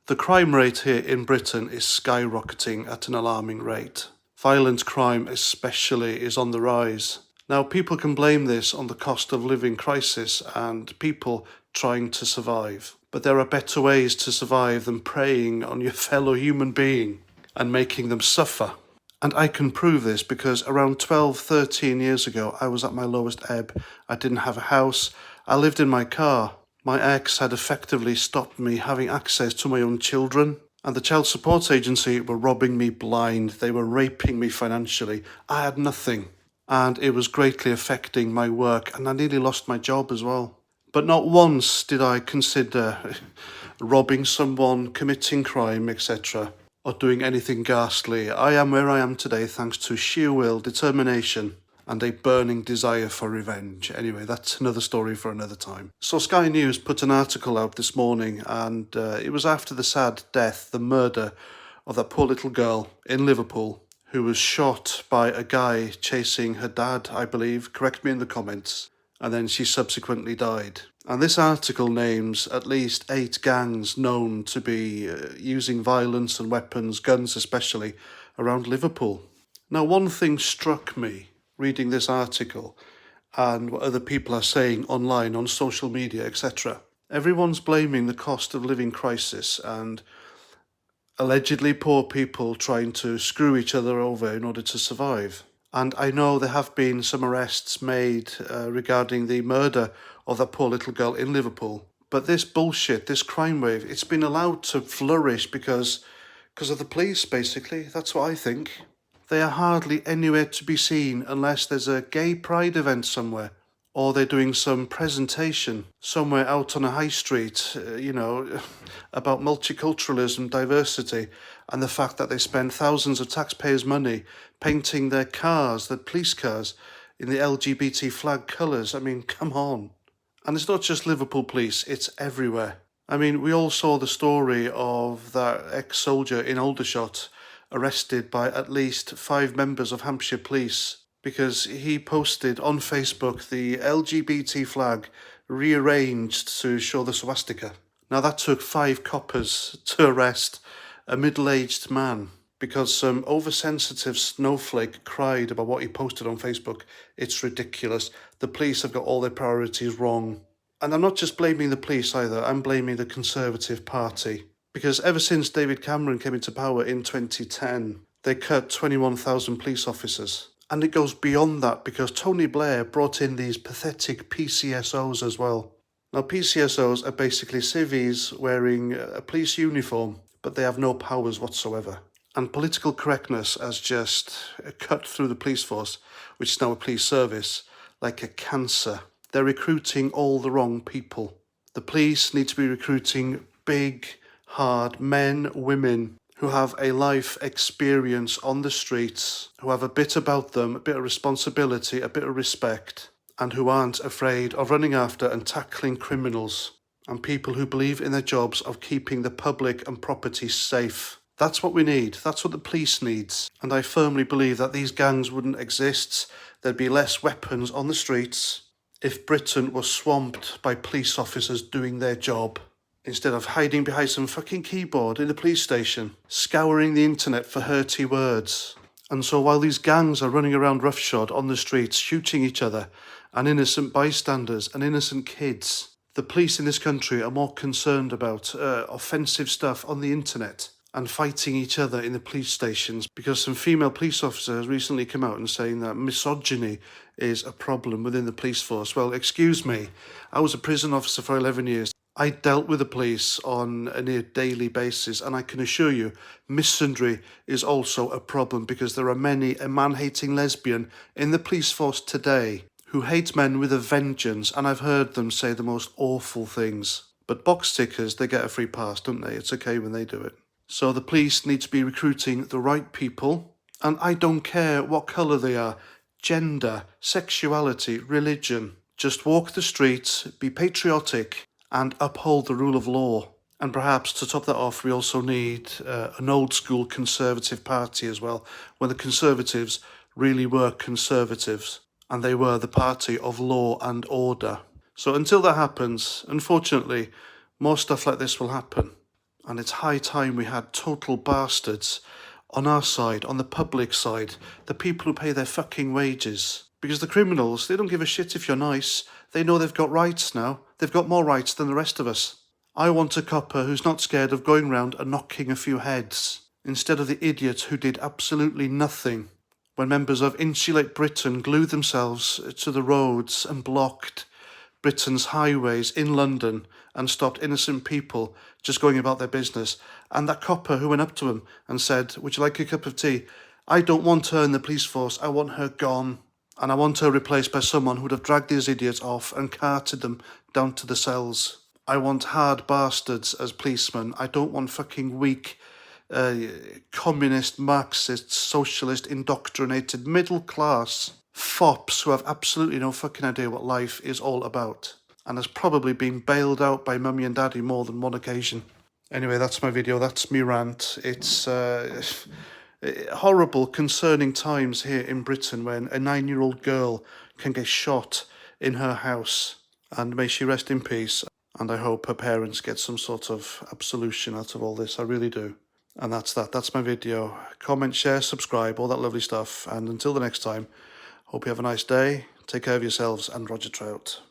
The crime rate here in Britain is skyrocketing at an alarming rate. Violent crime especially is on the rise. Now, people can blame this on the cost of living crisis and people trying to survive. But there are better ways to survive than preying on your fellow human being and making them suffer. And I can prove this because around 12, 13 years ago, I was at my lowest ebb. I didn't have a house. I lived in my car. My ex had effectively stopped me having access to my own children. And the child support agency were robbing me blind. They were raping me financially. I had nothing. And it was greatly affecting my work. And I nearly lost my job as well. But not once did I consider robbing someone, committing crime, etc., or doing anything ghastly. I am where I am today thanks to sheer will, determination, and a burning desire for revenge. Anyway, that's another story for another time. So Sky News put an article out this morning, and it was after the sad death, the murder of that poor little girl in Liverpool who was shot by a guy chasing her dad, I believe. Correct me in the comments. And then she subsequently died. And this article names at least 8 gangs known to be using violence and weapons, guns especially, around Liverpool. Now, one thing struck me reading this article and what other people are saying online, on social media, etc. Everyone's blaming the cost of living crisis and allegedly poor people trying to screw each other over in order to survive. And I know there have been some arrests made regarding the murder of that poor little girl in Liverpool. But this bullshit, this crime wave, it's been allowed to flourish because of the police, basically. That's what I think. They are hardly anywhere to be seen unless there's a gay pride event somewhere, or they're doing some presentation somewhere out on a high street, about multiculturalism, diversity, and the fact that they spend thousands of taxpayers' money painting their cars, their police cars, in the LGBT flag colours. I mean, come on. And it's not just Liverpool police, it's everywhere. I mean, we all saw the story of that ex-soldier in Aldershot arrested by at least 5 members of Hampshire Police because he posted on Facebook the LGBT flag rearranged to show the swastika. Now, that took 5 coppers to arrest a middle-aged man because some oversensitive snowflake cried about what he posted on Facebook. It's ridiculous. The police have got all their priorities wrong. And I'm not just blaming the police either, I'm blaming the Conservative Party. Because ever since David Cameron came into power in 2010, they cut 21,000 police officers. And it goes beyond that because Tony Blair brought in these pathetic PCSOs as well. Now, PCSOs are basically civvies wearing a police uniform, but they have no powers whatsoever. And political correctness has just cut through the police force, which is now a police service, like a cancer. They're recruiting all the wrong people. The police need to be recruiting big, hard men, women who have a life experience on the streets, who have a bit about them, a bit of responsibility, a bit of respect, and who aren't afraid of running after and tackling criminals and people who believe in their jobs of keeping the public and property safe. That's what we need. That's what the police needs. And I firmly believe that these gangs wouldn't exist. There'd be less weapons on the streets if Britain was swamped by police officers doing their job, instead of hiding behind some fucking keyboard in the police station, scouring the internet for hurty words. And so while these gangs are running around roughshod on the streets, shooting each other, and innocent bystanders and innocent kids, the police in this country are more concerned about offensive stuff on the internet and fighting each other in the police stations, because some female police officer has recently come out and saying that misogyny is a problem within the police force. Well, excuse me, I was a prison officer for 11 years. I dealt with the police on a near daily basis, and I can assure you, misandry is also a problem because there are many a man-hating lesbian in the police force today who hate men with a vengeance, and I've heard them say the most awful things. But box tickers, they get a free pass, don't they? It's okay when they do it. So the police need to be recruiting the right people, and I don't care what colour they are, gender, sexuality, religion. Just walk the streets, be patriotic, and uphold the rule of law. And perhaps to top that off, we also need an old school Conservative Party as well, when the Conservatives really were conservatives, and they were the party of law and order. So until that happens, unfortunately, more stuff like this will happen. And it's high time we had total bastards on our side, on the public side, the people who pay their fucking wages. Because the criminals, they don't give a shit if you're nice. They know they've got rights now. They've got more rights than the rest of us. I want a copper who's not scared of going round and knocking a few heads, instead of the idiots who did absolutely nothing when members of Insulate Britain glued themselves to the roads and blocked Britain's highways in London and stopped innocent people just going about their business. And that copper who went up to him and said, "Would you like a cup of tea? I don't want her in the police force. I want her gone. And I want her replaced by someone who would have dragged these idiots off and carted them down to the cells. I want hard bastards as policemen. I don't want fucking weak, communist, Marxist, socialist, indoctrinated, middle class fops who have absolutely no fucking idea what life is all about and has probably been bailed out by mummy and daddy more than one occasion." Anyway, that's my video. That's me rant. It's horrible, concerning times here in Britain when a 9-year-old girl can get shot in her house. And may she rest in peace. And I hope her parents get some sort of absolution out of all this. I really do. And that's that. That's my video. Comment, share, subscribe, all that lovely stuff. And until the next time, hope you have a nice day. Take care of yourselves, and Roger Trout.